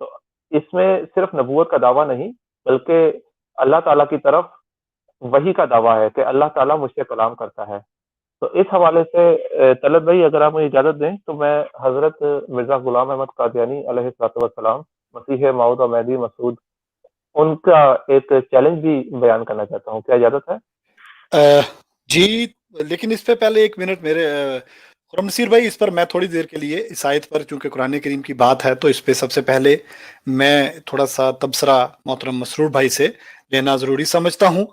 تو اس میں صرف نبوت کا دعویٰ نہیں بلکہ اللہ تعالیٰ کی طرف وحی کا دعویٰ ہے کہ اللہ تعالیٰ مجھ سے کلام کرتا ہے. تو اس حوالے سے طلعت بھائی اگر آپ مجھے اجازت دیں تو میں حضرت مرزا غلام احمد قادیانی علیہ الصلوۃ والسلام، مسیح موعود اور مہدی مسعود، ان کا ایک چیلنج بھی بیان کرنا چاہتا ہوں. کیا اجازت ہے؟ جی، لیکن اس پہ پہلے ایک منٹ میرے خرم نصیر بھائی، اس پر میں تھوڑی دیر کے لیے اس آیت پر، چونکہ قرآن کریم کی بات ہے تو اس پہ سب سے پہلے میں تھوڑا سا تبصرہ محترم مسرور بھائی سے لینا ضروری سمجھتا ہوں.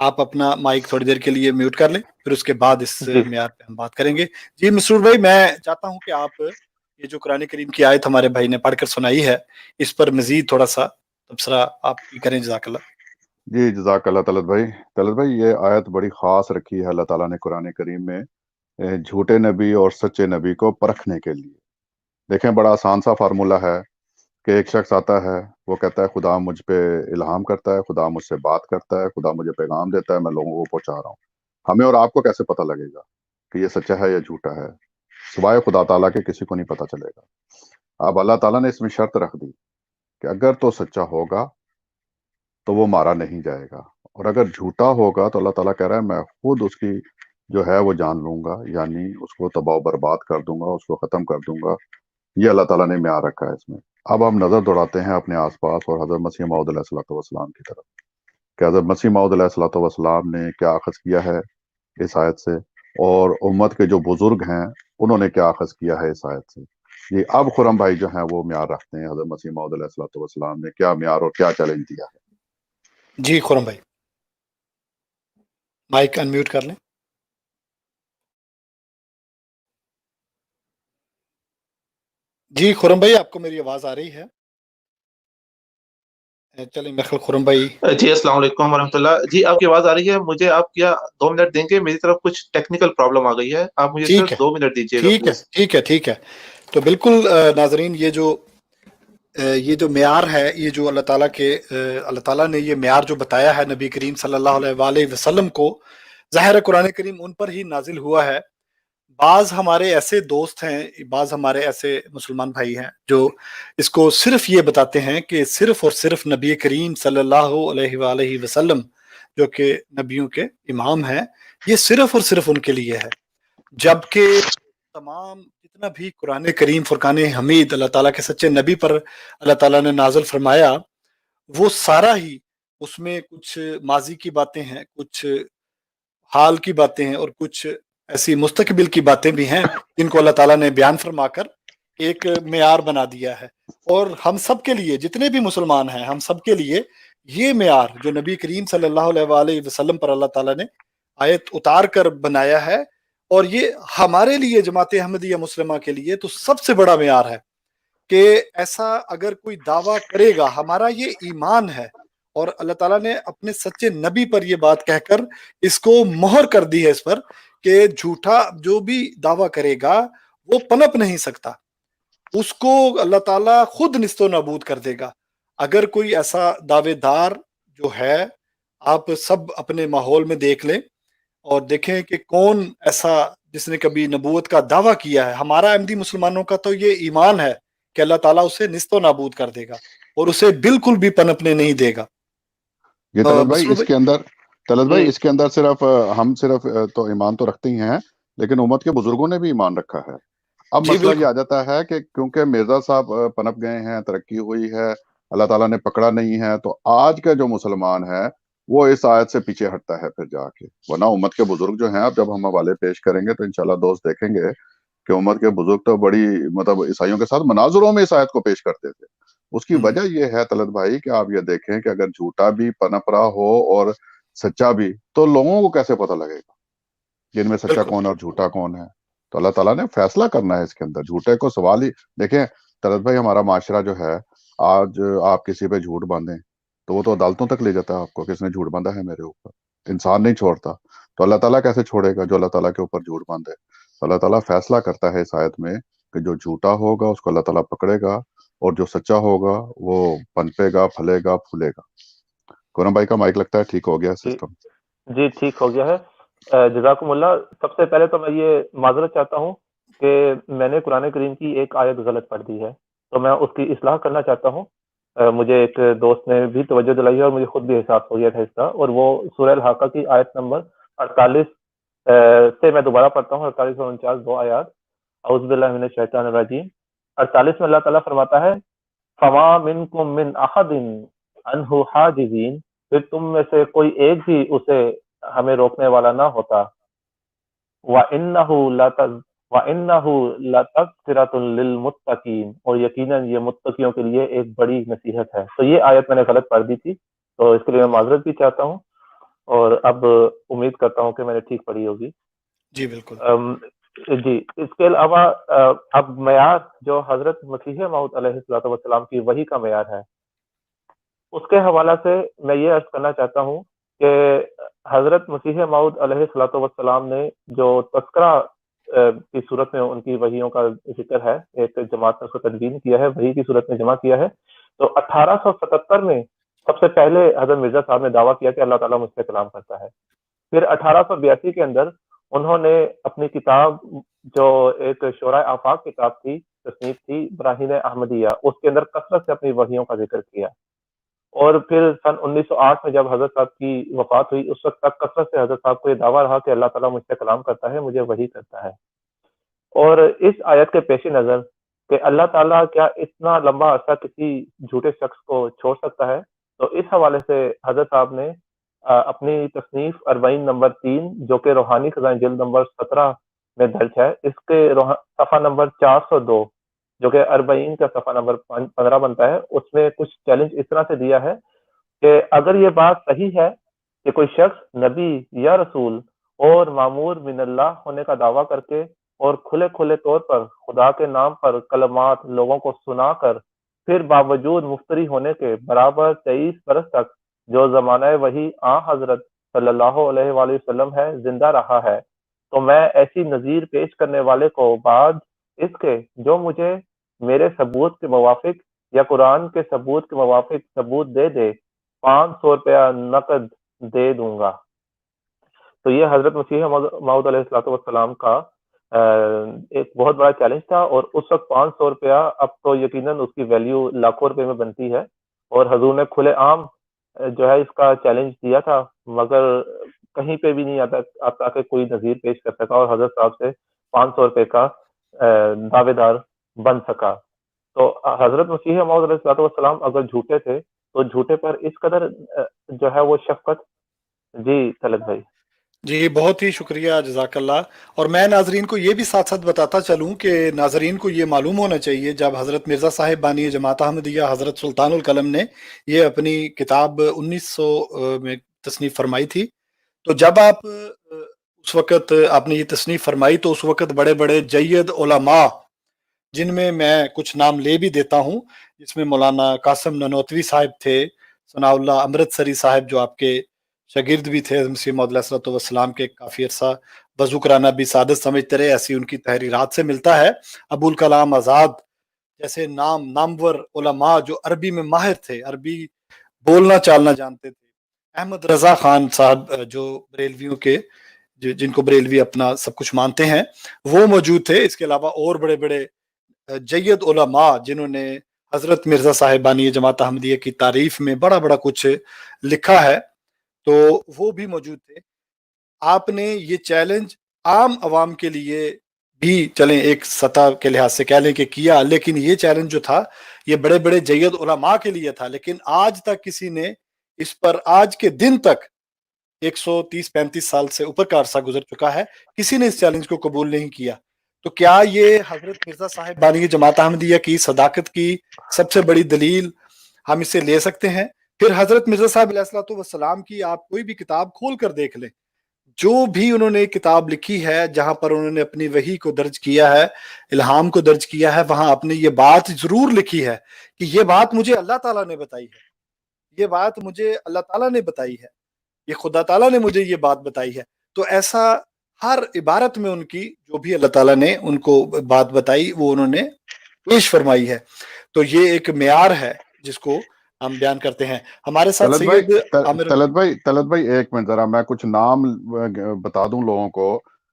آپ اپنا مائک تھوڑی دیر کے لیے میوٹ کر لیں، پھر اس کے بعد اس جی معیار پہ ہم بات کریں گے. جی مسرور بھائی، میں چاہتا ہوں کہ آپ یہ جو قرآن کریم کی آیت ہمارے بھائی نے پڑھ کر سنائی ہے اس پر مزید تھوڑا سا تبصرہ آپ بھی کریں. جزاک اللہ. جی جزاک اللہ طلعت بھائی یہ آیت بڑی خاص رکھی ہے اللہ تعالیٰ نے قرآن کریم میں جھوٹے نبی اور سچے نبی کو پرکھنے کے لیے. دیکھیں بڑا آسان سا فارمولہ ہے کہ ایک شخص آتا ہے، وہ کہتا ہے خدا مجھ پہ الہام کرتا ہے، خدا مجھ سے بات کرتا ہے، خدا مجھے پیغام دیتا ہے، میں لوگوں کو پہنچا رہا ہوں. ہمیں اور آپ کو کیسے پتہ لگے گا کہ یہ سچا ہے یا جھوٹا ہے؟ سوائے خدا تعالیٰ کے کسی کو نہیں پتہ چلے گا. اب اللہ تعالیٰ نے اس میں شرط رکھ دی کہ اگر تو سچا ہوگا تو وہ مارا نہیں جائے گا، اور اگر جھوٹا ہوگا تو اللہ تعالیٰ کہہ رہا ہے میں خود اس کی جو ہے وہ جان لوں گا، یعنی اس کو تباہ و برباد کر دوں گا، اس کو ختم کر دوں گا. یہ اللہ تعالیٰ نے معیار رکھا ہے اس میں. اب ہم نظر دوڑاتے ہیں اپنے آس پاس اور حضرت مسیح موعود علیہ الصلوۃ والسلام کی طرف کہ حضرت مسیح موعود علیہ الصلوۃ والسلام نے کیا اخذ کیا ہے اس آیت سے، اور امت کے جو بزرگ ہیں انہوں نے کیا اخذ کیا ہے اس آیت سے. یہ اب خرم بھائی جو ہیں وہ معیار رکھتے ہیں حضرت مسیح موعود علیہ الصلوۃ والسلام نے کیا معیار اور کیا چیلنج دیا ہے. جی خرم بھائی مائک انمیوٹ کر لیں. جی خرم بھائی آپ کو میری آواز آ رہی ہے؟ چلیں میرے خیال خرم بھائی. جی السلام علیکم ورحمۃ اللہ. جی آپ کی آواز آ رہی ہے مجھے؟ آپ کیا 2 منٹ دیں گے؟ میری طرف کچھ ٹیکنیکل پرابلم آ گئی ہے، آپ مجھے ٹھیک صرف ہے 2 منٹ دیجیے گا ٹھیک ہے پلیز. ٹھیک ہے ٹھیک ہے. تو بالکل ناظرین، یہ جو معیار ہے، یہ جو اللہ تعالیٰ اللہ تعالیٰ نے یہ معیار جو بتایا ہے نبی کریم صلی اللہ علیہ وآلہ وسلم کو، ظاہر قرآن کریم ان پر ہی نازل ہوا ہے. بعض ہمارے ایسے دوست ہیں، بعض ہمارے ایسے مسلمان بھائی ہیں جو اس کو صرف یہ بتاتے ہیں کہ صرف اور صرف نبی کریم صلی اللہ علیہ وآلہ وسلم جو کہ نبیوں کے امام ہیں، یہ صرف اور صرف ان کے لیے ہے. جبکہ تمام جتنا بھی قرآن کریم فرقان حمید اللہ تعالیٰ کے سچے نبی پر اللہ تعالیٰ نے نازل فرمایا، وہ سارا ہی اس میں کچھ ماضی کی باتیں ہیں، کچھ حال کی باتیں ہیں، اور کچھ ایسی مستقبل کی باتیں بھی ہیں جن کو اللہ تعالیٰ نے بیان فرما کر ایک معیار بنا دیا ہے. اور ہم سب کے لیے، جتنے بھی مسلمان ہیں، ہم سب کے لیے یہ معیار جو نبی کریم صلی اللہ علیہ وآلہ وسلم پر اللہ تعالیٰ نے آیت اتار کر بنایا ہے، اور یہ ہمارے لیے جماعت احمدیہ مسلمہ کے لیے تو سب سے بڑا معیار ہے کہ ایسا اگر کوئی دعویٰ کرے گا، ہمارا یہ ایمان ہے، اور اللہ تعالیٰ نے اپنے سچے نبی پر یہ بات کہہ کر اس کو مہر کر دی ہے اس پر کہ جھوٹا جو بھی دعویٰ کرے گا وہ پنپ نہیں سکتا، اس کو اللہ تعالیٰ خود نیست و نابود کر دے گا. اگر کوئی ایسا دعوے دار جو ہے، آپ سب اپنے ماحول میں دیکھ لیں اور دیکھیں کہ کون ایسا جس نے کبھی نبوت کا دعویٰ کیا ہے. ہمارا احمدی مسلمانوں کا تو یہ ایمان ہے کہ اللہ تعالیٰ اسے نیست و نابود کر دے گا اور اسے بالکل بھی پنپنے نہیں دے گا. یہ طلعت بھائی مسرور اس کے اندر جی اس کے اندر صرف ہم صرف تو ایمان تو رکھتے ہی ہیں، لیکن امت کے بزرگوں نے بھی ایمان رکھا ہے. اب جی مسئلہ یہ بالکل آ جاتا ہے کہ کیونکہ مرزا صاحب پنپ گئے ہیں، ترقی ہوئی ہے، اللہ تعالیٰ نے پکڑا نہیں ہے، تو آج کا جو مسلمان ہے وہ اس آیت سے پیچھے ہٹتا ہے پھر جا کے. ورنہ امت کے بزرگ جو ہیں، اب جب ہم حوالے پیش کریں گے تو انشاءاللہ دوست دیکھیں گے کہ امت کے بزرگ تو بڑی عیسائیوں کے ساتھ مناظروں میں اس آیت کو پیش کرتے تھے. اس کی وجہ یہ ہے طلعت بھائی کہ آپ یہ دیکھیں کہ اگر جھوٹا بھی پنپ رہا ہو اور سچا بھی، تو لوگوں کو کیسے پتہ لگے گا کہ ان میں سچا بالکل کون ہے اور جھوٹا کون ہے؟ تو اللہ تعالیٰ نے فیصلہ کرنا ہے اس کے اندر. جھوٹے کو سوال ہی دیکھیں طلعت بھائی، ہمارا معاشرہ جو ہے، آج آپ کسی پہ جھوٹ باندھیں تو وہ تو عدالتوں تک لے جاتا ہے آپ کو کہ اس نے جھوٹ باندھا ہے میرے اوپر. انسان نہیں چھوڑتا، تو اللہ تعالیٰ کیسے چھوڑے گا جو اللہ تعالیٰ کے اوپر جھوٹ باندھے؟ تو اللہ تعالیٰ فیصلہ کرتا ہے اس آیت میں کہ جو جھوٹا ہوگا اس کو اللہ تعالیٰ پکڑے گا، اور جو سچا ہوگا وہ پنپے گا، پھلے گا، پھولے گا. قرآن بھائی کا مائک لگتا ہے ٹھیک ہو گیا جی سسٹم. جی ٹھیک ہو گیا ہے. جزاکم اللہ. سب سے پہلے تو میں یہ معذرت چاہتا ہوں کہ میں نے قرآن کریم کی ایک آیت غلط پڑھ دی ہے. تو میں اس کی اصلاح کرنا چاہتا ہوں. مجھے ایک دوست نے بھی توجہ دلائی ہے اور مجھے خود بھی احساس ہو گیا تھا اس کا, اور وہ سورہ الحاقہ کی آیت نمبر 48 سے میں دوبارہ پڑھتا ہوں, 48 اور 49 دو آیات. اعوذ باللہ من الشیطان الرجیم. 48 میں اللہ تعالیٰ فرماتا ہے فما منکم من احد عنہ حاجزین, پھر تم میں سے کوئی ایک بھی اسے ہمیں روکنے والا نہ ہوتا. وَإِنَّهُ لَتَذْكِرَةٌ لِّلْمُتَّقِينَ, اور یقیناً یہ متقیوں کے لیے ایک بڑی نصیحت ہے. تو یہ آیت میں نے غلط پڑھ دی تھی, تو اس کے لیے میں معذرت بھی چاہتا ہوں, اور اب امید کرتا ہوں کہ میں نے ٹھیک پڑھی ہوگی. جی بالکل. جی, اس کے علاوہ اب معیار جو حضرت مسیح موعود علیہ الصلوۃ والسلام کی وحی کا معیار ہے, اس کے حوالہ سے میں یہ عرض کرنا چاہتا ہوں کہ حضرت مسیح موعود علیہ الصلوۃ والسلام نے جو تذکرہ کی صورت میں ان کی وحیوں کا ذکر ہے, ایک جماعت نے اس کو تدوین کیا ہے, وحی کی صورت میں جمع کیا ہے. تو 1877 میں سب سے پہلے حضرت مرزا صاحب نے دعویٰ کیا کہ اللہ تعالیٰ مجھ سے کلام کرتا ہے. پھر 1882 کے اندر انہوں نے اپنی کتاب جو ایک شورائے آفاق کتاب تھی, تصنیف تھی براہین احمدیہ, اس کے اندر کثرت سے اپنی وحیوں کا ذکر کیا. اور پھر سن 1908 میں جب حضرت صاحب کی وفات ہوئی, اس وقت تک کثرت سے حضرت صاحب کو یہ دعویٰ رہا کہ اللہ تعالیٰ مجھ سے کلام کرتا ہے, مجھے وحی کرتا ہے. اور اس آیت کے پیش نظر کہ اللہ تعالیٰ کیا اتنا لمبا عرصہ کسی جھوٹے شخص کو چھوڑ سکتا ہے, تو اس حوالے سے حضرت صاحب نے اپنی تصنیف 40 نمبر 3 جو کہ روحانی خزائن جلد نمبر 17 میں درج ہے, اس کے صفحہ نمبر 402 جو کہ 40 کا صفحہ نمبر 15 بنتا ہے, اس میں کچھ چیلنج اس طرح سے دیا ہے کہ اگر یہ بات صحیح ہے کہ کوئی شخص نبی یا رسول اور معمور من اللہ ہونے کا دعویٰ کر کے اور کھلے کھلے طور پر خدا کے نام پر کلمات لوگوں کو سنا کر پھر باوجود مفتری ہونے کے برابر 23 برس تک جو زمانہ وحی حضرت صلی اللہ علیہ وآلہ وسلم ہے زندہ رہا ہے, تو میں ایسی نظیر پیش کرنے والے کو بعد اس کے جو مجھے میرے ثبوت کے موافق یا قرآن کے ثبوت کے موافق ثبوت دے دے 500 روپیہ نقد دے دوں گا. تو یہ حضرت مسیح موعود علیہ الصلوۃ والسلام کا ایک بہت بڑا چیلنج تھا, اور اس وقت 500 روپیہ اب تو یقیناً اس کی ویلیو لاکھوں روپے میں بنتی ہے, اور حضور نے کھلے عام جو ہے اس کا چیلنج دیا تھا, مگر کہیں پہ بھی نہیں آتا کہ کوئی نظیر پیش کر سکا اور حضرت صاحب سے 500 روپے کا دعوے دار بن سکا. تو حضرت مسیح موعود علیہ الصلوۃ والسلام اگر جھوٹے تھے تو جھوٹے پر اس قدر جو ہے وہ شفقت. جی طلعت بھائی. جی بہت ہی شکریہ, جزاک اللہ. اور میں ناظرین کو یہ بھی ساتھ ساتھ بتاتا چلوں کہ ناظرین کو یہ معلوم ہونا چاہیے, جب حضرت مرزا صاحب بانی جماعت احمدیہ حضرت سلطان القلم نے یہ اپنی کتاب 1900 میں تصنیف فرمائی تھی, تو جب آپ اس وقت آپ نے یہ تصنیف فرمائی تو اس وقت بڑے بڑے جید علماء, جن میں کچھ نام لے بھی دیتا ہوں, جس میں مولانا قاسم ننوتوی صاحب تھے, ثناء اللہ امرتسری صاحب جو آپ کے شاگرد بھی تھے مسیح موعود علیہ السلام کے کافی عرصہ, بزوکرانہ بھی سعادت سمجھتے رہے, ایسی ان کی تحریرات سے ملتا ہے. ابوالکلام آزاد جیسے نامور علماء جو عربی میں ماہر تھے, عربی بولنا چالنا جانتے تھے. احمد رضا خان صاحب جو بریلویوں کے جن کو بریلوی اپنا سب کچھ مانتے ہیں وہ موجود تھے. اس کے علاوہ اور بڑے بڑے جید علماء جنہوں نے حضرت مرزا صاحب بانی جماعت احمدیہ کی تعریف میں بڑا بڑا کچھ لکھا ہے, تو وہ بھی موجود تھے. آپ نے یہ چیلنج عام عوام کے لیے بھی چلیں ایک سطح کے لحاظ سے کہہ لیں کہ کیا, لیکن یہ چیلنج جو تھا یہ بڑے بڑے جید علماء کے لیے تھا, لیکن آج تک کسی نے اس پر, آج کے دن تک 130-35 سال سے اوپر کا عرصہ گزر چکا ہے, کسی نے اس چیلنج کو قبول نہیں کیا. تو کیا یہ حضرت مرزا صاحب بانی جماعت احمدیہ کی صداقت کی سب سے بڑی دلیل ہم اسے لے سکتے ہیں؟ پھر حضرت مرزا صاحب علیہ الصلوۃ والسلام کی آپ کوئی بھی کتاب کھول کر دیکھ لیں, جو بھی انہوں نے کتاب لکھی ہے جہاں پر انہوں نے اپنی وحی کو درج کیا ہے, الہام کو درج کیا ہے, وہاں آپ نے یہ بات ضرور لکھی ہے کہ یہ بات مجھے اللہ تعالیٰ نے بتائی ہے, یہ بات مجھے اللہ تعالیٰ نے بتائی ہے, یہ خدا تعالیٰ نے مجھے یہ بات بتائی ہے. تو ایسا ہر عبارت میں ان کی جو بھی اللہ تعالیٰ نے ان کو بات بتائی وہ انہوں نے پیش فرمائی ہے. تو یہ ایک معیار ہے جس کو ہم بیان کرتے ہیں. ہمارے ساتھ سید عامر. طلعت بھائی ایک منٹ ذرا میں کچھ نام بتا دوں لوگوں کو.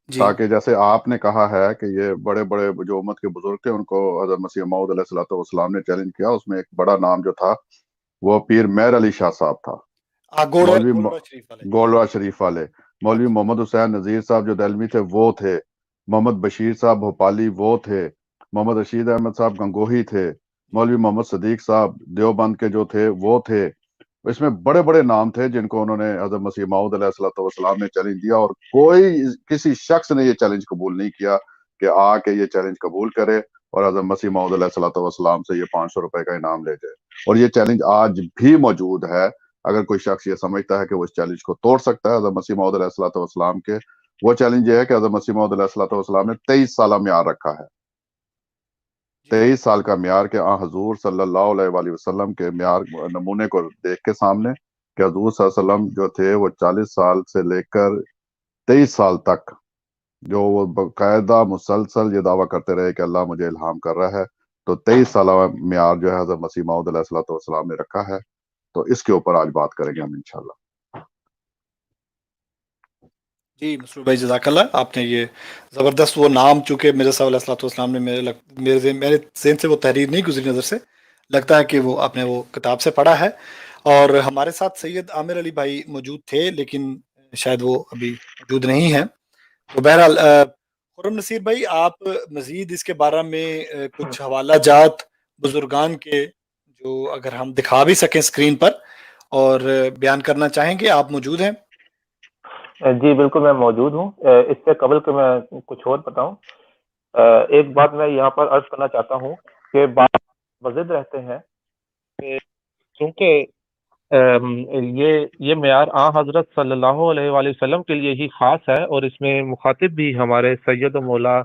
جی تاکہ جیسے آپ نے کہا ہے کہ یہ بڑے بڑے جو امت کے بزرگ تھے ان کو حضرت مسیح موعود علیہ الصلوۃ والسلام نے چیلنج کیا، اس میں ایک بڑا نام جو تھا وہ پیر مہر علی شاہ صاحب تھا، مولوی گولڈا شریف والے. گولڈوا شریف والے، مولوی اچھا. محمد حسین نذیر صاحب جو دہلوی تھے وہ تھے، محمد بشیر صاحب بھوپالی وہ تھے، محمد رشید احمد صاحب گنگوہی تھے، مولوی محمد صدیق صاحب دیوبند کے جو تھے وہ تھے. اس میں بڑے بڑے نام تھے جن کو انہوں نے حضرت مسیح موعود علیہ الصلوۃ والسلام نے چیلنج دیا، اور کوئی کسی شخص نے یہ چیلنج قبول نہیں کیا کہ آ کے یہ چیلنج قبول کرے اور حضرت مسیح موعود علیہ الصلوۃ والسلام سے یہ 500 روپے کا انعام لے جائے. اور یہ چیلنج آج بھی موجود ہے. اگر کوئی شخص یہ سمجھتا ہے کہ وہ اس چیلنج کو توڑ سکتا ہے حضرت مسیح موعود علیہ الصلوۃ والسلام کے، وہ چیلنج یہ ہے کہ حضرت مسیح موعود علیہ الصلوۃ والسلام نے 23 سالہ معیار رکھا ہے، 23 سال کا معیار کہ حضور صلی اللہ علیہ وآلہ وسلم کے معیار نمونے کو دیکھ کے سامنے کہ حضور صلی اللہ علیہ وسلم جو تھے وہ 40 سال سے لے کر 23 سال تک جو وہ باقاعدہ مسلسل یہ دعویٰ کرتے رہے کہ اللہ مجھے الہام کر رہا ہے، تو 23 سالہ معیار جو ہے حضرت مسیح موعود علیہ الصلوۃ والسلام نے رکھا ہے. تو اس کے اوپر آج بات کریں گے ہم انشاءاللہ. جی مسرور بھائی جزاک اللہ، آپ نے یہ زبردست وہ نام، چونکہ میرے صاحب علیہ السلام نے میرے ذہن سے وہ تحریر نہیں گزری نظر سے، لگتا ہے کہ وہ آپ نے وہ کتاب سے پڑھا ہے. اور ہمارے ساتھ سید عامر علی بھائی موجود تھے لیکن شاید وہ ابھی موجود نہیں ہیں. تو بہرحال خرم نصیر بھائی، آپ مزید اس کے بارے میں کچھ حوالہ جات بزرگان کے جو اگر ہم دکھا بھی سکیں اسکرین پر اور بیان کرنا چاہیں گے، آپ موجود ہیں؟ جی بالکل میں موجود ہوں. اس سے قبل کہ میں کچھ اور بتاؤں، ایک بات میں یہاں پر عرض کرنا چاہتا ہوں کہ بات مزید رہتے ہیں کہ چونکہ یہ معیار حضرت صلی اللہ علیہ وآلہ وسلم کے لیے ہی خاص ہے، اور اس میں مخاطب بھی ہمارے سید و مولا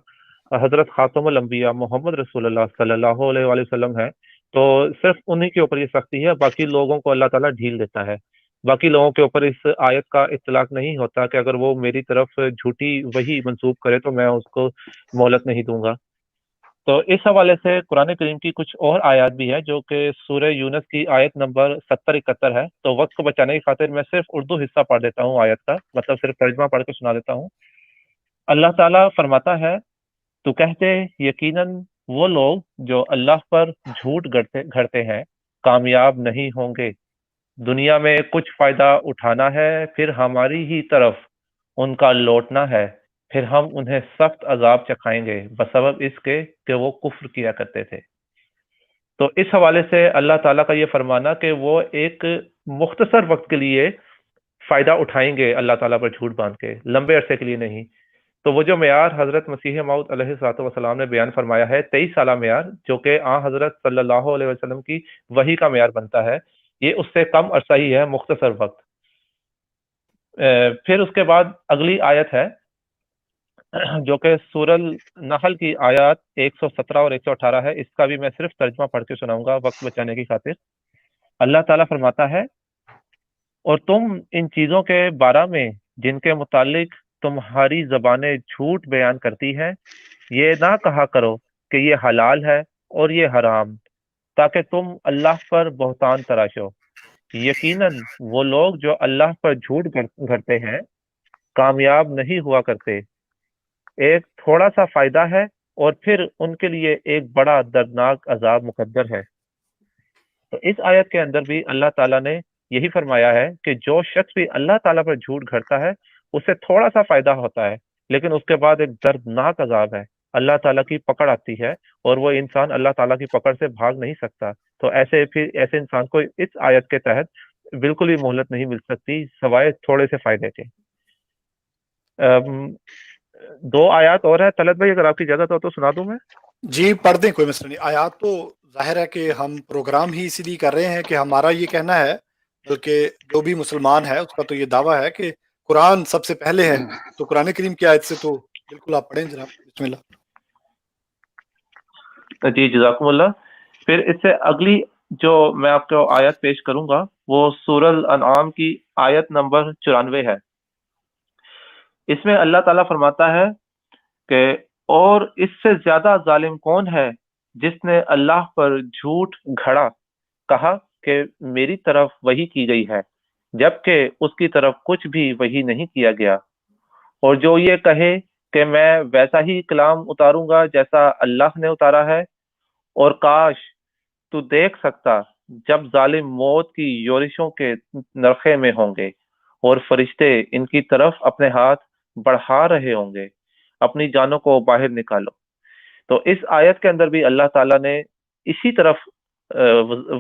حضرت خاتم الانبیاء محمد رسول اللہ صلی اللہ علیہ وآلہ وسلم ہے، تو صرف انہی کے اوپر یہ سختی ہے. باقی لوگوں کو اللہ تعالیٰ ڈھیل دیتا ہے، باقی لوگوں کے اوپر اس آیت کا اطلاق نہیں ہوتا کہ اگر وہ میری طرف جھوٹی وحی منسوب کرے تو میں اس کو مہلت نہیں دوں گا. تو اس حوالے سے قرآن کریم کی کچھ اور آیات بھی ہے جو کہ سورہ یونس کی آیت نمبر 70-71 ہے. تو وقت کو بچانے کی خاطر میں صرف اردو حصہ پڑھ دیتا ہوں آیت کا، مطلب صرف ترجمہ پڑھ کے سنا دیتا ہوں. اللہ تعالیٰ فرماتا ہے، تو کہتے یقیناً وہ لوگ جو اللہ پر جھوٹ گھڑتے ہیں کامیاب نہیں ہوں گے. دنیا میں کچھ فائدہ اٹھانا ہے، پھر ہماری ہی طرف ان کا لوٹنا ہے، پھر ہم انہیں سخت عذاب چکھائیں گے بسبب اس کے کہ وہ کفر کیا کرتے تھے. تو اس حوالے سے اللہ تعالیٰ کا یہ فرمانا کہ وہ ایک مختصر وقت کے لیے فائدہ اٹھائیں گے اللہ تعالیٰ پر جھوٹ باندھ کے، لمبے عرصے کے لیے نہیں. تو وہ جو معیار حضرت مسیح موعود علیہ الصلوۃ والسلام نے بیان فرمایا ہے 23 سالہ معیار، جو کہ حضرت صلی اللہ علیہ وسلم کی وحی کا معیار بنتا ہے، یہ اس سے کم عرصہ ہی ہے، مختصر وقت. پھر اس کے بعد اگلی آیت ہے جو کہ سورہ النحل کی آیات 117 اور 118 ہے. اس کا بھی میں صرف ترجمہ پڑھ کے سناؤں گا وقت بچانے کی خاطر. اللہ تعالیٰ فرماتا ہے، اور تم ان چیزوں کے بارے میں جن کے متعلق تمہاری زبانیں جھوٹ بیان کرتی ہیں، یہ نہ کہا کرو کہ یہ حلال ہے اور یہ حرام، تاکہ تم اللہ پر بہتان تراشو. یقیناً وہ لوگ جو اللہ پر جھوٹ گھڑتے ہیں کامیاب نہیں ہوا کرتے. ایک تھوڑا سا فائدہ ہے اور پھر ان کے لیے ایک بڑا دردناک عذاب مقدر ہے. تو اس آیت کے اندر بھی اللہ تعالیٰ نے یہی فرمایا ہے کہ جو شخص بھی اللہ تعالیٰ پر جھوٹ گھڑتا ہے اسے تھوڑا سا فائدہ ہوتا ہے، لیکن اس کے بعد ایک دردناک عذاب ہے، اللہ تعالیٰ کی پکڑ آتی ہے اور وہ انسان اللہ تعالیٰ کی پکڑ سے بھاگ نہیں سکتا. تو ایسے انسان کو اس آیت کے تحت بالکل بھی مہلت نہیں مل سکتی سوائے تھوڑے سے فائدے کے. 2 آیات اور ہے طلعت بھائی، اگر آپ کی اجازت ہو تو سنا دوں میں. جی پڑھ دیں، کوئی مسئلہ نہیں. آیات تو ظاہر ہے کہ ہم پروگرام ہی اسی لیے کر رہے ہیں کہ ہمارا یہ کہنا ہے، بلکہ جو بھی مسلمان ہے اس کا تو یہ دعویٰ ہے کہ قرآن سب سے پہلے ہے. تو قرآن کریم کی آیت سے تو بالکل آپ پڑھیں جناب، بسم اللہ. جی جزاکم اللہ. پھر اس سے اگلی جو میں آپ کو آیت پیش کروں گا وہ سورہ الانعام کی آیت نمبر 94 ہے. اس میں اللہ تعالیٰ فرماتا ہے کہ اور اس سے زیادہ ظالم کون ہے جس نے اللہ پر جھوٹ گھڑا، کہا کہ میری طرف وحی کی گئی ہے جبکہ اس کی طرف کچھ بھی وحی نہیں کیا گیا، اور جو یہ کہے کہ میں ویسا ہی کلام اتاروں گا جیسا اللہ نے اتارا ہے، اور کاش تو دیکھ سکتا جب ظالم موت کی یورشوں کے نرخے میں ہوں گے اور فرشتے ان کی طرف اپنے ہاتھ بڑھا رہے ہوں گے، اپنی جانوں کو باہر نکالو۔ تو اس آیت کے اندر بھی اللہ تعالیٰ نے اسی طرف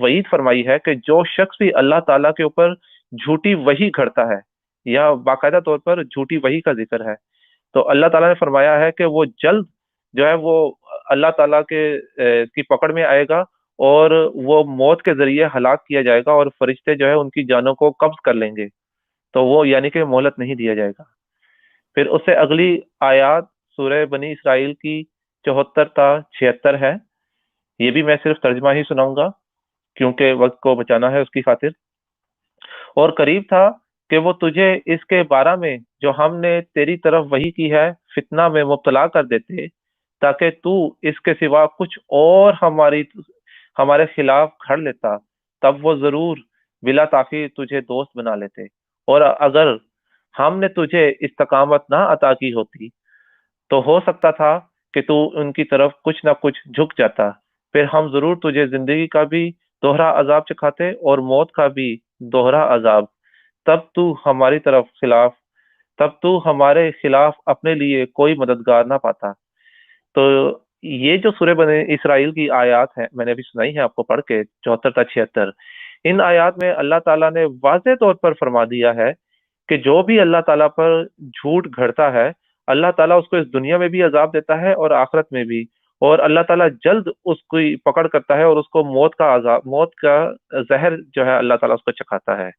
وعید فرمائی ہے کہ جو شخص بھی اللہ تعالیٰ کے اوپر جھوٹی وحی گھڑتا ہے یا باقاعدہ طور پر جھوٹی وحی کا ذکر ہے، تو اللہ تعالیٰ نے فرمایا ہے کہ وہ جلد جو ہے وہ اللہ تعالیٰ کی پکڑ میں آئے گا، اور وہ موت کے ذریعے ہلاک کیا جائے گا، اور فرشتے جو ہے ان کی جانوں کو قبض کر لیں گے، تو وہ یعنی کہ مہلت نہیں دیا جائے گا۔ پھر اس سے اگلی آیات سورہ بنی اسرائیل کی 74 تا 76 ہے، یہ بھی میں صرف ترجمہ ہی سناؤں گا کیونکہ وقت کو بچانا ہے اس کی خاطر۔ اور قریب تھا کہ وہ تجھے اس کے بارے میں جو ہم نے تیری طرف وحی کی ہے فتنہ میں مبتلا کر دیتے، تاکہ تو اس کے سوا کچھ اور ہمارے خلاف گھڑ لیتا، تب وہ ضرور بلا تاخیر تجھے دوست بنا لیتے، اور اگر ہم نے تجھے استقامت نہ عطا کی ہوتی تو ہو سکتا تھا کہ تو ان کی طرف کچھ نہ کچھ جھک جاتا، پھر ہم ضرور تجھے زندگی کا بھی دوہرا عذاب چکھاتے اور موت کا بھی دوہرا عذاب، تب تو ہمارے خلاف اپنے لیے کوئی مددگار نہ پاتا۔ تو یہ جو سورہ بنی اسرائیل کی آیات ہیں میں نے ابھی سنائی ہے آپ کو پڑھ کے 74 تا 76، ان آیات میں اللہ تعالیٰ نے واضح طور پر فرما دیا ہے کہ جو بھی اللہ تعالیٰ پر جھوٹ گھڑتا ہے اللہ تعالیٰ اس کو اس دنیا میں بھی عذاب دیتا ہے اور آخرت میں بھی، اور اللہ تعالیٰ جلد اس کی پکڑ کرتا ہے اور اس کو موت کا زہر جو ہے اللہ تعالیٰ اس کو چکھاتا ہے۔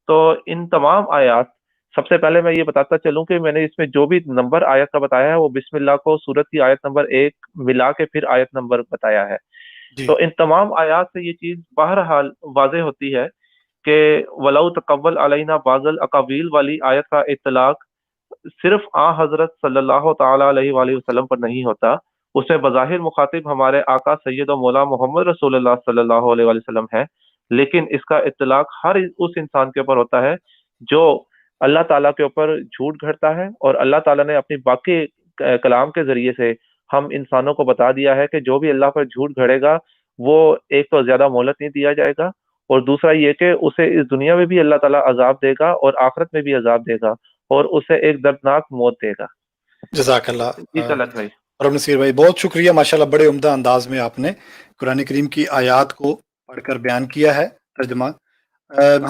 تو ان تمام آیات، سب سے پہلے میں یہ بتاتا چلوں کہ میں نے اس میں جو بھی نمبر آیت کا بتایا ہے وہ بسم اللہ کو سورت کی آیت نمبر 1 ملا کے پھر آیت نمبر بتایا ہے۔ جی تو ان تمام آیات سے یہ چیز بہرحال واضح ہوتی ہے کہ وَلَوْ تَقَوَّلَ عَلَيْنَا بَعْضَ الْأَقَاوِيلِ والی آیت کا اطلاق صرف حضرت صلی اللہ تعالیٰ علیہ وآلہ وسلم پر نہیں ہوتا، اس میں بظاہر مخاطب ہمارے آقا سید و مولا محمد رسول اللہ صلی اللہ علیہ وآلہ وسلم ہے، لیکن اس کا اطلاق ہر اس انسان کے اوپر ہوتا ہے جو اللہ تعالیٰ کے اوپر جھوٹ گھڑتا ہے، اور اللہ تعالیٰ نے اپنی باقی کلام کے ذریعے سے ہم انسانوں کو بتا دیا ہے کہ جو بھی اللہ پر جھوٹ گھڑے گا وہ ایک تو زیادہ مہلت نہیں دیا جائے گا، اور دوسرا یہ کہ اسے اس دنیا میں بھی اللہ تعالیٰ عذاب دے گا اور آخرت میں بھی عذاب دے گا، اور اسے ایک دردناک موت دے گا۔ جزاک اللہ جی طلعت بھائی۔ اور نصیر بھائی بہت شکریہ، ماشاءاللہ بڑے عمدہ انداز میں آپ نے قرآن کریم کی آیات کو پڑھ کر بیان کیا ہے ترجمہ۔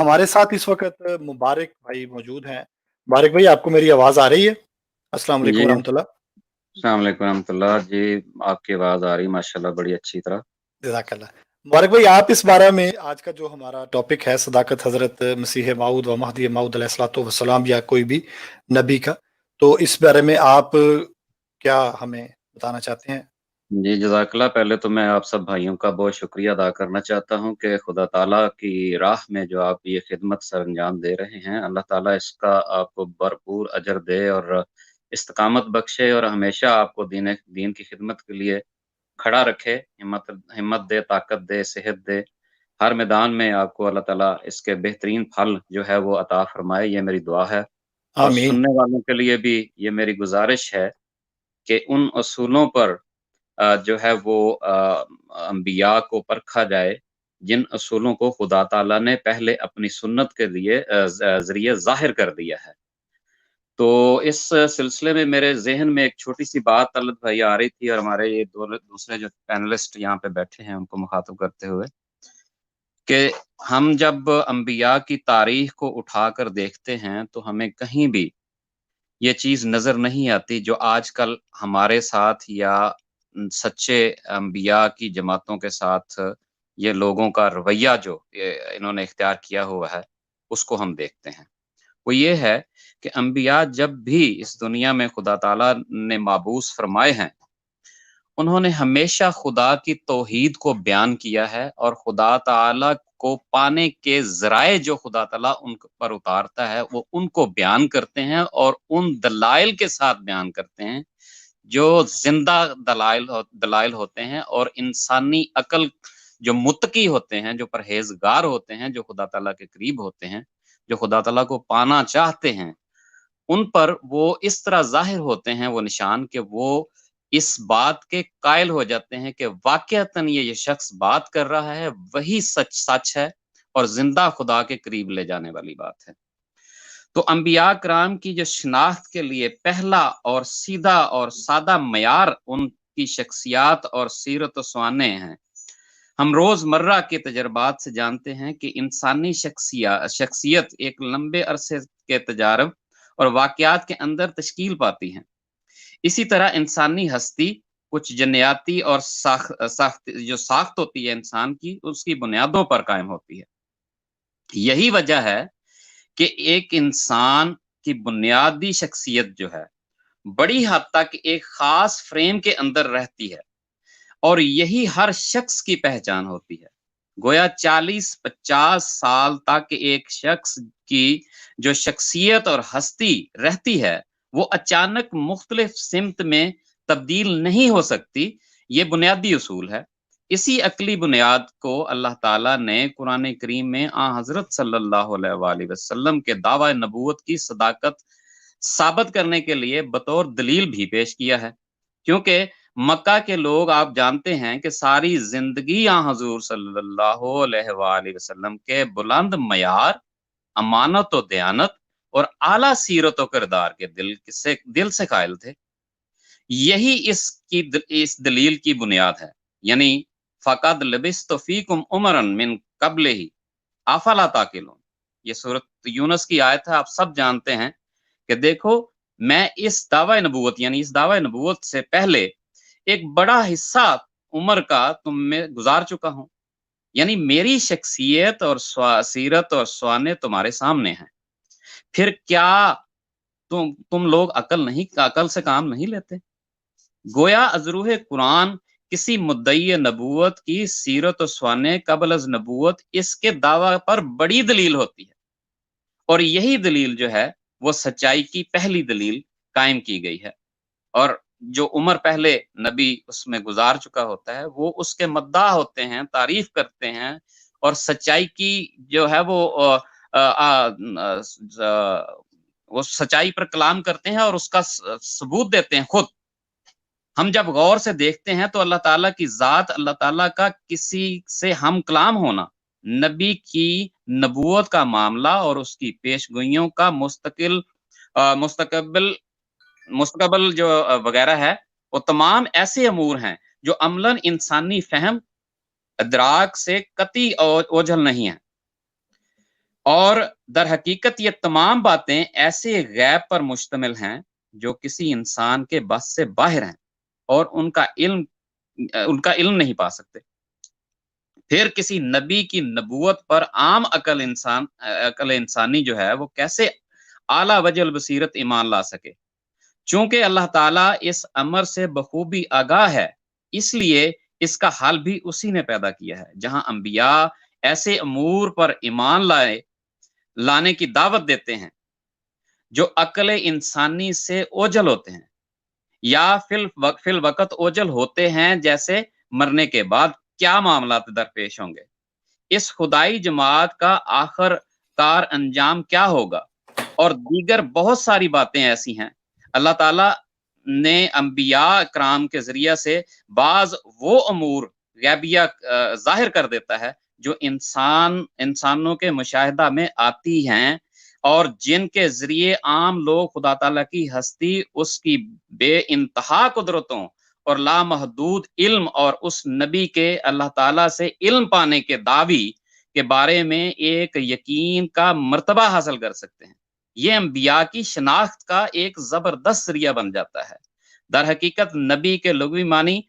ہمارے ساتھ اس وقت مبارک بھائی موجود ہیں۔ مبارک بھائی آپ کو میری آواز آ رہی ہے؟ السلام علیکم جی ورحمۃ اللہ۔ السلام علیکم ورحمۃ اللہ۔ جی آپ کی آواز آ رہی ماشاءاللہ بڑی اچھی طرح۔ جزاک اللہ۔ مبارک بھائی آپ اس بارے میں آج کا جو ہمارا ٹاپک ہے صداقت حضرت مسیح موعود و مہدی موعود علیہ الصلوۃ والسلام یا کوئی بھی نبی کا، تو اس بارے میں آپ کیا ہمیں بتانا چاہتے ہیں؟ جی جزاک اللہ۔ پہلے تو میں آپ سب بھائیوں کا بہت شکریہ ادا کرنا چاہتا ہوں کہ خدا تعالیٰ کی راہ میں جو آپ یہ خدمت سر انجام دے رہے ہیں، اللہ تعالیٰ اس کا آپ کو بھرپور اجر دے اور استقامت بخشے، اور ہمیشہ آپ کو دین کی خدمت کے لیے کھڑا رکھے، ہمت دے، طاقت دے، صحت دے، ہر میدان میں آپ کو اللہ تعالیٰ اس کے بہترین پھل جو ہے وہ عطا فرمائے، یہ میری دعا ہے۔ اور آمین۔ سننے والوں کے لیے بھی یہ میری گزارش ہے کہ ان اصولوں پر جو ہے وہ انبیاء کو پرکھا جائے جن اصولوں کو خدا تعالیٰ نے پہلے اپنی سنت کے ذریعے ظاہر کر دیا ہے۔ تو اس سلسلے میں میرے ذہن میں ایک چھوٹی سی بات طلعت بھائی آ رہی تھی، اور ہمارے یہ دوسرے جو پینلسٹ یہاں پہ بیٹھے ہیں ان کو مخاطب کرتے ہوئے، کہ ہم جب انبیاء کی تاریخ کو اٹھا کر دیکھتے ہیں تو ہمیں کہیں بھی یہ چیز نظر نہیں آتی جو آج کل ہمارے ساتھ یا سچے انبیاء کی جماعتوں کے ساتھ یہ لوگوں کا رویہ جو انہوں نے اختیار کیا ہوا ہے اس کو ہم دیکھتے ہیں۔ وہ یہ ہے کہ انبیاء جب بھی اس دنیا میں خدا تعالیٰ نے مابعوث فرمائے ہیں، انہوں نے ہمیشہ خدا کی توحید کو بیان کیا ہے، اور خدا تعالیٰ کو پانے کے ذرائع جو خدا تعالیٰ ان پر اتارتا ہے وہ ان کو بیان کرتے ہیں، اور ان دلائل کے ساتھ بیان کرتے ہیں جو زندہ دلائل ہوتے ہیں، اور انسانی عقل جو متقی ہوتے ہیں، جو پرہیزگار ہوتے ہیں، جو خدا تعالیٰ کے قریب ہوتے ہیں، جو خدا تعالیٰ کو پانا چاہتے ہیں، ان پر وہ اس طرح ظاہر ہوتے ہیں وہ نشان کہ وہ اس بات کے قائل ہو جاتے ہیں کہ واقعتاً یہ شخص بات کر رہا ہے وہی سچ ہے اور زندہ خدا کے قریب لے جانے والی بات ہے۔ تو انبیاء کرام کی جو شناخت کے لیے پہلا اور سیدھا اور سادہ معیار ان کی شخصیات اور سیرت و سوانح ہیں۔ ہم روز مرہ کے تجربات سے جانتے ہیں کہ انسانی شخصیت ایک لمبے عرصے کے تجارب اور واقعات کے اندر تشکیل پاتی ہیں۔ اسی طرح انسانی ہستی کچھ جنیاتی اور جو ساخت ہوتی ہے انسان کی، اس کی بنیادوں پر قائم ہوتی ہے۔ یہی وجہ ہے کہ ایک انسان کی بنیادی شخصیت جو ہے بڑی حد تک ایک خاص فریم کے اندر رہتی ہے، اور یہی ہر شخص کی پہچان ہوتی ہے۔ گویا 40-50 سال تک ایک شخص کی جو شخصیت اور ہستی رہتی ہے وہ اچانک مختلف سمت میں تبدیل نہیں ہو سکتی، یہ بنیادی اصول ہے۔ اسی عقلی بنیاد کو اللہ تعالیٰ نے قرآن کریم میں حضرت صلی اللہ علیہ وآلہ وسلم کے دعوی نبوت کی صداقت ثابت کرنے کے لیے بطور دلیل بھی پیش کیا ہے، کیونکہ مکہ کے لوگ آپ جانتے ہیں کہ ساری زندگی حضور صلی اللہ علیہ وآلہ وسلم کے بلند معیار، امانت و دیانت اور اعلیٰ سیرت و کردار کے دل سے قائل تھے۔ یہی اس دلیل کی بنیاد ہے، یعنی فَقَدْ لَبِثْتُ فِيكُمْ عُمَرًا مِّن قَبْلِهِ أَفَلَا تَعْقِلُونَ، یہ سورۃ یونس کی آیت ہے۔ آپ سب جانتے ہیں کہ دیکھو میں اس دعوی نبوت یعنی اس دعوی نبوت سے پہلے ایک بڑا حصہ عمر کا تم میں گزار چکا ہوں، یعنی میری شخصیت اور سیرت اور سوانح تمہارے سامنے ہیں، پھر کیا تم لوگ عقل سے کام نہیں لیتے؟ گویا ازروح قرآن کسی مدعی نبوت کی سیرت و سوانح قبل از نبوت اس کے دعویٰ پر بڑی دلیل ہوتی ہے، اور یہی دلیل جو ہے وہ سچائی کی پہلی دلیل قائم کی گئی ہے، اور جو عمر پہلے نبی اس میں گزار چکا ہوتا ہے وہ اس کے مداح ہوتے ہیں، تعریف کرتے ہیں، اور سچائی کی جو ہے وہ سچائی پر کلام کرتے ہیں اور اس کا ثبوت دیتے ہیں خود۔ ہم جب غور سے دیکھتے ہیں تو اللہ تعالیٰ کی ذات، اللہ تعالیٰ کا کسی سے ہم کلام ہونا، نبی کی نبوت کا معاملہ اور اس کی پیش گوئیوں کا مستقبل جو وغیرہ ہے، وہ تمام ایسے امور ہیں جو عملاً انسانی فہم ادراک سے قطعی اوجھل نہیں ہیں، اور در حقیقت یہ تمام باتیں ایسے غیب پر مشتمل ہیں جو کسی انسان کے بس سے باہر ہیں اور ان کا علم نہیں پا سکتے۔ پھر کسی نبی کی نبوت پر عام عقل انسانی جو ہے وہ کیسے اعلیٰ وجہ البصیرت ایمان لا سکے؟ چونکہ اللہ تعالیٰ اس امر سے بخوبی آگاہ ہے، اس لیے اس کا حل بھی اسی نے پیدا کیا ہے۔ جہاں انبیاء ایسے امور پر ایمان لانے کی دعوت دیتے ہیں جو عقل انسانی سے اوجھل ہوتے ہیں یا فی الوقت اوجھل ہوتے ہیں، جیسے مرنے کے بعد کیا معاملات درپیش ہوں گے، اس خدائی جماعت کا آخر کار انجام کیا ہوگا، اور دیگر بہت ساری باتیں ایسی ہیں، اللہ تعالیٰ نے انبیاء کرام کے ذریعہ سے بعض وہ امور غیبیہ ظاہر کر دیتا ہے جو انسانوں کے مشاہدہ میں آتی ہیں، اور جن کے ذریعے عام لوگ خدا تعالیٰ کی ہستی، اس کی بے انتہا قدرتوں اور لامحدود علم اور اس نبی کے اللہ تعالیٰ سے علم پانے کے دعوی کے بارے میں ایک یقین کا مرتبہ حاصل کر سکتے ہیں۔ یہ انبیاء کی شناخت کا ایک زبردست ذریعہ بن جاتا ہے۔ در حقیقت نبی کے لغوی معنی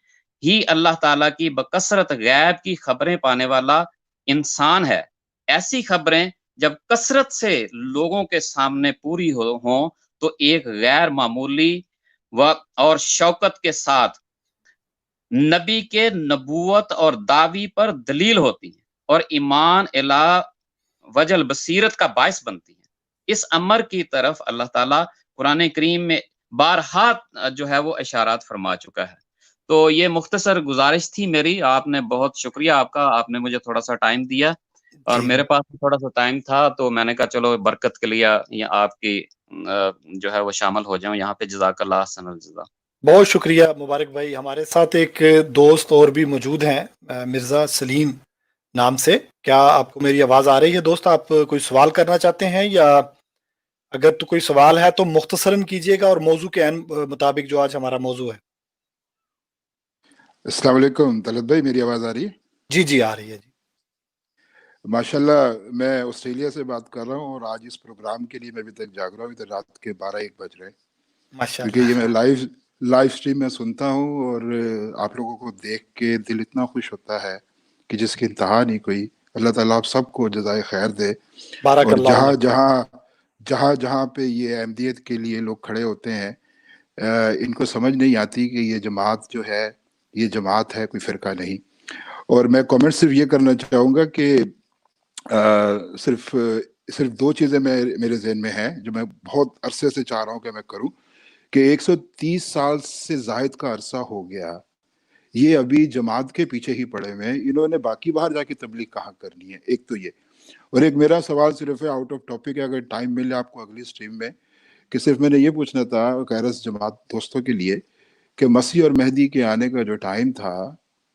ہی اللہ تعالیٰ کی بکثرت غیب کی خبریں پانے والا انسان ہے۔ ایسی خبریں جب کثرت سے لوگوں کے سامنے پوری ہوں تو ایک غیر معمولی اور شوکت کے ساتھ نبی کے نبوت اور دعوی پر دلیل ہوتی ہے اور ایمان الی وجہ البصیرت کا باعث بنتی ہے۔ اس امر کی طرف اللہ تعالیٰ قرآن کریم میں بارہا جو ہے وہ اشارات فرما چکا ہے۔ تو یہ مختصر گزارش تھی میری، آپ نے بہت شکریہ آپ کا، آپ نے مجھے تھوڑا سا ٹائم دیا۔ اور جی میرے پاس تھوڑا سا ٹائم تھا تو میں نے کہا چلو برکت کے لیے آپ کی جو ہے وہ شامل ہو جاؤں یہاں پہ. جزاک اللہ احسن الجزا. بہت شکریہ مبارک بھائی. ہمارے ساتھ ایک دوست اور بھی موجود ہیں مرزا سلیم نام سے. کیا آپ کو میری آواز آ رہی ہے دوست؟ آپ کوئی سوال کرنا چاہتے ہیں، یا اگر تو کوئی سوال ہے تو مختصراً کیجیے گا اور موضوع کے مطابق جو آج ہمارا موضوع ہے. السلام علیکم طلعت بھائی، میری آواز آ رہی ہے؟ جی جی آ رہی ہے. جی ماشاءاللہ، میں آسٹریلیا سے بات کر رہا ہوں اور آج اس پروگرام کے لیے میں ابھی تک جاگ رہا ہوں. ابھی تک رات کے 12-1 بج رہے ہیں، ماشاء کیونکہ اللہ. یہ میں لائیو اسٹریم میں سنتا ہوں اور آپ لوگوں کو دیکھ کے دل اتنا خوش ہوتا ہے کہ جس کی انتہا نہیں کوئی. اللہ تعالیٰ آپ سب کو جزائے خیر دے. بارک اور اللہ علیہ. جہاں پہ یہ احمدیت کے لیے لوگ کھڑے ہوتے ہیں، ان کو سمجھ نہیں آتی کہ یہ جماعت جو ہے، یہ جماعت ہے، کوئی فرقہ نہیں. اور میں کامنٹ صرف یہ کرنا چاہوں گا کہ صرف 2 چیزیں میرے ذہن میں ہیں جو میں بہت عرصے سے چاہ رہا ہوں کہ میں کروں. کہ 130 سال سے زائد کا عرصہ ہو گیا، یہ ابھی جماعت کے پیچھے ہی پڑے ہوئے ہیں. انہوں نے باقی باہر جا کے تبلیغ کہاں کرنی ہے؟ ایک تو یہ. اور ایک میرا سوال صرف ہے، آؤٹ آف ٹاپک ہے، اگر ٹائم ملے آپ کو اگلی اسٹریم میں، کہ صرف میں نے یہ پوچھنا تھا کیرس جماعت دوستوں کے لیے کہ مسیح اور مہدی کے آنے کا جو ٹائم تھا،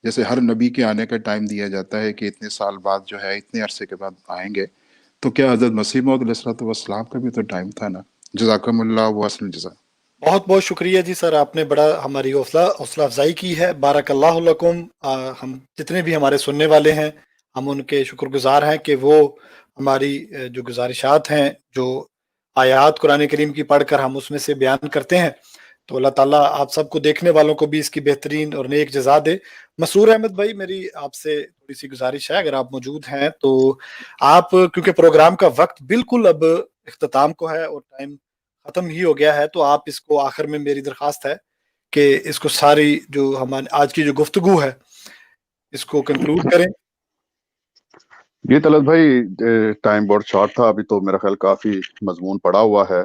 جیسے ہر نبی کے آنے کا ٹائم دیا جاتا ہے کہ اتنے سال بعد جو ہے، اتنے عرصے کے بعد آئیں گے، تو کیا حضرت مسیح موعود علیہ الصلوۃ والسلام کا بھی تو ٹائم تھا نا؟ جزاکم اللہ واسم الجزا. بہت بہت شکریہ جی سر، آپ نے بڑا ہماری حوصلہ افزائی کی ہے. بارک اللہ لکم. ہم جتنے بھی ہمارے سننے والے ہیں، ہم ان کے شکر گزار ہیں کہ وہ ہماری جو گزارشات ہیں، جو آیات قرآن کریم کی پڑھ کر ہم اس میں سے بیان کرتے ہیں، تو اللہ تعالیٰ آپ سب کو، دیکھنے والوں کو بھی اس کی بہترین اور نیک جزا دے. مسرور احمد بھائی، میری آپ سے تھوڑی سی گزارش ہے، اگر آپ موجود ہیں تو آپ، کیونکہ پروگرام کا وقت بالکل اب اختتام کو ہے اور ٹائم ختم ہی ہو گیا ہے، تو آپ اس کو آخر میں، میری درخواست ہے کہ اس کو ساری جو ہماری آج کی جو گفتگو ہے اس کو کنکلوڈ کریں. جی طلعت بھائی، ٹائم بہت شارٹ تھا، ابھی تو میرا خیال کافی مضمون پڑا ہوا ہے.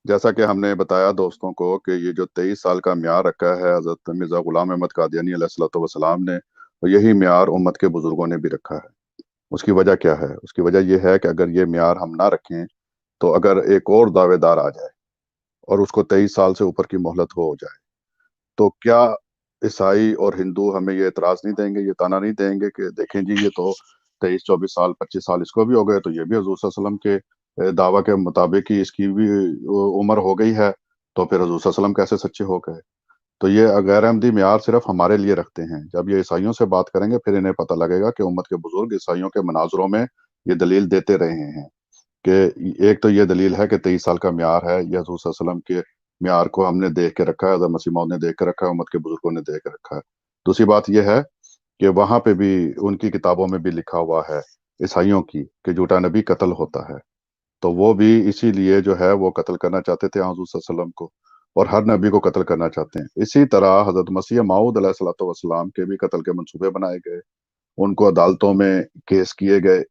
جیسا کہ ہم نے بتایا دوستوں کو کہ یہ جو 23 سال کا معیار رکھا ہے حضرت مرزا غلام احمد قادیانی علیہ الصلوۃ والسلام نے، اور یہی معیار امت کے بزرگوں نے بھی رکھا ہے. اس کی وجہ کیا ہے؟ اس کی وجہ یہ ہے کہ اگر یہ معیار ہم نہ رکھیں تو اگر ایک اور دعوے دار آ جائے اور اس کو 23 سال سے اوپر کی مہلت ہو جائے، تو کیا عیسائی اور ہندو ہمیں یہ اعتراض نہیں دیں گے، یہ تانا نہیں دیں گے کہ دیکھیں جی یہ تو 23-24 سال 25 سال اس کو بھی ہو گئے، تو یہ بھی حضور صلی اللہ علیہ وسلم کے دعویٰ کے مطابق ہی اس کی بھی عمر ہو گئی ہے، تو پھر حضور صلی اللہ علیہ وسلم کیسے سچے ہو گئے؟ تو یہ غیر احمدی معیار صرف ہمارے لیے رکھتے ہیں. جب یہ عیسائیوں سے بات کریں گے پھر انہیں پتہ لگے گا کہ امت کے بزرگ عیسائیوں کے مناظروں میں یہ دلیل دیتے رہے ہیں کہ ایک تو یہ دلیل ہے کہ 23 سال کا معیار ہے، یہ حضور صلی اللہ علیہ وسلم کے معیار کو ہم نے دیکھ کے رکھا ہے، حضرت مسیح موعود نے دیکھ کے رکھا ہے، امت کے بزرگوں نے دیکھ کے رکھا ہے. دوسری بات یہ ہے کہ وہاں پہ بھی ان کی کتابوں میں بھی لکھا ہوا ہے عیسائیوں کی کہ جھوٹا نبی قتل ہوتا ہے، تو وہ بھی اسی لیے جو ہے وہ قتل کرنا چاہتے تھے حضور صلی اللہ علیہ وسلم کو، اور ہر نبی کو قتل کرنا چاہتے ہیں. اسی طرح حضرت مسیح موعود علیہ الصلوۃ والسلام کے بھی قتل کے منصوبے بنائے گئے، ان کو عدالتوں میں کیس کیے گئے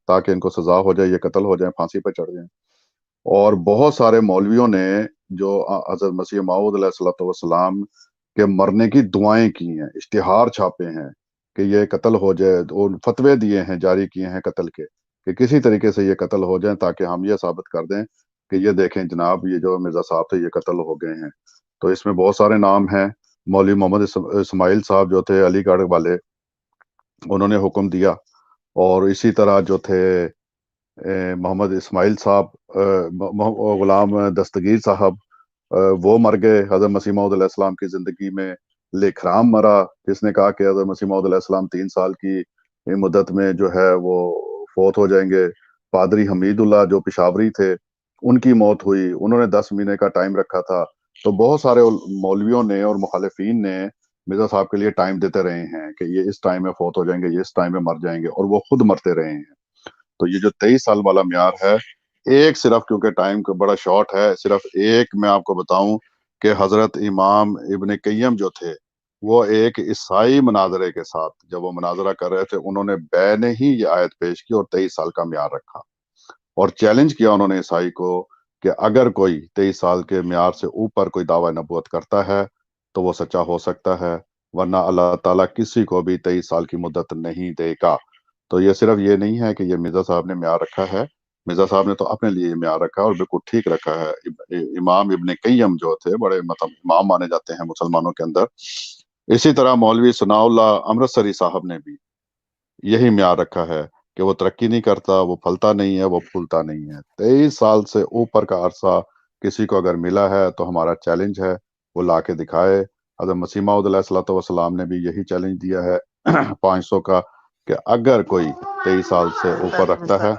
تاکہ ان کو سزا ہو جائے، یہ قتل ہو جائیں، پھانسی پہ چڑھ جائیں. اور بہت سارے مولویوں نے جو حضرت مسیح موعود علیہ الصلوۃ والسلام کے مرنے کی دعائیں کی ہیں، اشتہار چھاپے ہیں کہ یہ قتل ہو جائے، اور فتوے دیے ہیں، جاری کیے ہیں قتل کے، کہ کسی طریقے سے یہ قتل ہو جائیں تاکہ ہم یہ ثابت کر دیں کہ یہ دیکھیں جناب یہ جو مرزا صاحب تھے یہ قتل ہو گئے ہیں. تو اس میں بہت سارے نام ہیں. مولوی محمد اسماعیل صاحب جو تھے علی گڑھ والے، انہوں نے حکم دیا. اور اسی طرح جو تھے محمد اسماعیل صاحب، غلام دستگیر صاحب، وہ مر گئے حضرت مسیح موعود علیہ السلام کی زندگی میں. لیکھرام مرا، جس نے کہا کہ حضرت مسیح موعود علیہ السلام 3 سال کی مدت میں جو ہے وہ فوت ہو جائیں گے. پادری حمید اللہ جو پشاوری تھے، ان کی موت ہوئی، انہوں نے 10 مہینے کا ٹائم رکھا تھا. تو بہت سارے مولویوں نے اور مخالفین نے مرزا صاحب کے لیے ٹائم دیتے رہے ہیں کہ یہ اس ٹائم میں فوت ہو جائیں گے، یہ اس ٹائم میں مر جائیں گے، اور وہ خود مرتے رہے ہیں. تو یہ جو 23 سال والا معیار ہے، ایک صرف کیونکہ ٹائم کا بڑا شارٹ ہے، صرف ایک میں آپ کو بتاؤں کہ حضرت امام ابن قیم جو تھے، وہ ایک عیسائی مناظرے کے ساتھ جب وہ مناظرہ کر رہے تھے، انہوں نے بے نے ہی یہ آیت پیش کی اور 23 سال کا معیار رکھا، اور چیلنج کیا انہوں نے عیسائی کو کہ اگر کوئی 23 سال کے معیار سے اوپر کوئی دعویٰ نبوت کرتا ہے تو وہ سچا ہو سکتا ہے، ورنہ اللہ تعالیٰ کسی کو بھی 23 سال کی مدت نہیں دے گا. تو یہ صرف یہ نہیں ہے کہ یہ مرزا صاحب نے معیار رکھا ہے، مرزا صاحب نے تو اپنے لیے یہ معیار رکھا ہے اور بالکل ٹھیک رکھا ہے۔ امام ابن قیم جو تھے بڑے مطلب امام مانے جاتے ہیں مسلمانوں کے اندر، اسی طرح مولوی ثناء اللہ امرتسری صاحب نے بھی یہی معیار رکھا ہے کہ وہ ترقی نہیں کرتا، وہ پھلتا نہیں ہے، وہ پھولتا نہیں ہے۔ 23 سال سے اوپر کا عرصہ کسی کو اگر ملا ہے تو ہمارا چیلنج ہے وہ لا کے دکھائے۔ حضرت مسیح موعود علیہ الصلوۃ والسلام نے بھی یہی چیلنج دیا ہے 500 کا، کہ اگر کوئی 23 سال سے اوپر رکھتا ہے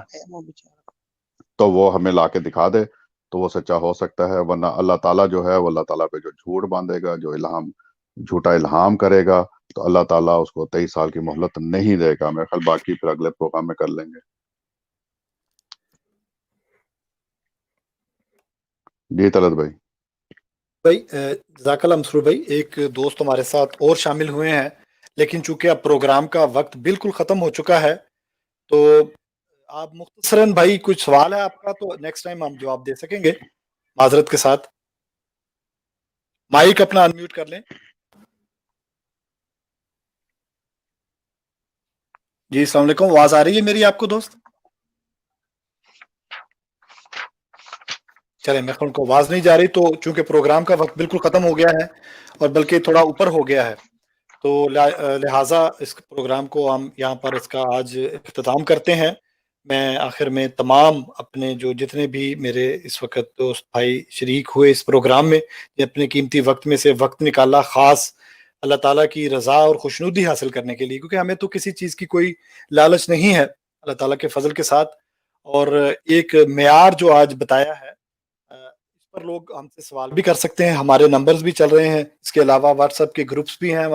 تو وہ ہمیں لا کے دکھا دے تو وہ سچا ہو سکتا ہے، ورنہ اللہ تعالیٰ جو ہے وہ اللہ تعالیٰ پہ جو جھوٹ باندھے گا، جو جھوٹا الہام کرے گا، تو اللہ تعالیٰ اس کو 23 سال کی مہلت نہیں دے گا۔ میرے خیال باقی پھر اگلے پروگرام میں کر لیں گے۔ جی طلعت بھائی۔ بھائی جزاک اللہ مسرور بھائی، ایک دوست ہمارے ساتھ اور شامل ہوئے ہیں، لیکن چونکہ اب پروگرام کا وقت بالکل ختم ہو چکا ہے تو آپ مختصراً بھائی کچھ سوال ہے آپ کا تو نیکسٹ ٹائم ہم جواب دے سکیں گے معذرت کے ساتھ۔ مائک اپنا انمیوٹ کر لیں۔ جی السلام علیکم، آواز آ رہی ہے میری آپ کو دوست؟ چلیں میرے خیال کو آواز نہیں جا رہی تو چونکہ پروگرام کا وقت بالکل ختم ہو گیا ہے اور بلکہ تھوڑا اوپر ہو گیا ہے تو لہٰذا اس پروگرام کو ہم یہاں پر اس کا آج اختتام کرتے ہیں۔ میں آخر میں تمام اپنے جو جتنے بھی میرے اس وقت دوست بھائی شریک ہوئے اس پروگرام میں، یہ اپنے قیمتی وقت میں سے وقت نکالا خاص اللہ تعالیٰ کی رضا اور خوشنودی حاصل کرنے کے لیے، کیونکہ ہمیں تو کسی چیز کی کوئی لالچ نہیں ہے اللہ تعالیٰ کے فضل کے ساتھ۔ اور ایک معیار جو آج بتایا ہے اس پر لوگ ہم سے سوال بھی کر سکتے ہیں، ہمارے نمبرز بھی چل رہے ہیں، اس کے علاوہ واٹس ایپ کے گروپس بھی ہیں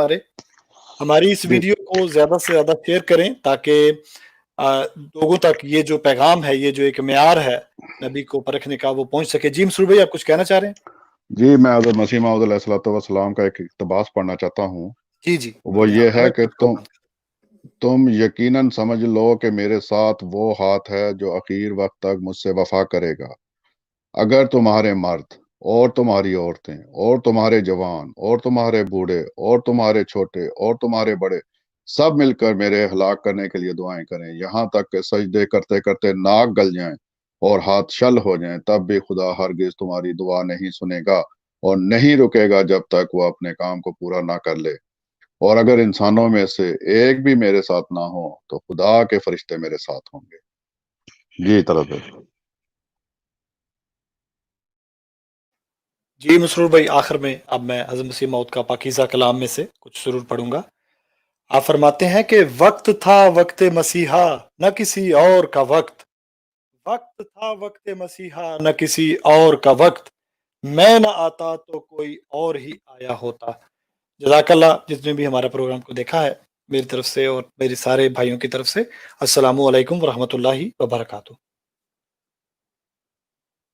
ہماری اس ویڈیو کو زیادہ سے زیادہ شیئر کریں تاکہ لوگوں تک یہ جو پیغام ہے، یہ جو ایک معیار ہے نبی کو پرکھنے کا، وہ پہنچ سکے۔ جی مسرور بھائی آپ کچھ کہنا چاہ رہے ہیں؟ جی میں حضرت مسیح موعود علیہ الصلوۃ والسلام کا ایک اقتباس پڑھنا چاہتا ہوں۔ جی جی وہ یہ ہے کہ تم یقیناً سمجھ لو کہ میرے ساتھ وہ ہاتھ ہے جو اخیر وقت تک مجھ سے وفا کرے گا۔ اگر تمہارے مرد اور تمہاری عورتیں اور تمہارے جوان اور تمہارے بوڑھے اور تمہارے چھوٹے اور تمہارے بڑے سب مل کر میرے ہلاک کرنے کے لیے دعائیں کریں، یہاں تک کہ سجدے کرتے کرتے ناک گل جائیں اور ہاتھ شل ہو جائیں، تب بھی خدا ہرگز تمہاری دعا نہیں سنے گا اور نہیں رکے گا جب تک وہ اپنے کام کو پورا نہ کر لے۔ اور اگر انسانوں میں سے ایک بھی میرے ساتھ نہ ہو تو خدا کے فرشتے میرے ساتھ ہوں گے۔ جی طلعت بھائی۔ جی مسرور بھائی آخر میں اب میں حضرت مسیح موعود کا پاکیزہ کلام میں سے کچھ سرور پڑھوں گا۔ آپ فرماتے ہیں کہ وقت تھا وقت مسیحا نہ کسی اور کا وقت، وقت تھا وقت مسیحا نہ کسی اور کا وقت، میں نہ آتا تو کوئی اور ہی آیا ہوتا۔ جزاک اللہ جس نے بھی ہمارا پروگرام کو دیکھا ہے، میری طرف سے اور میرے سارے بھائیوں کی طرف سے السلام علیکم ورحمۃ اللہ وبرکاتہ۔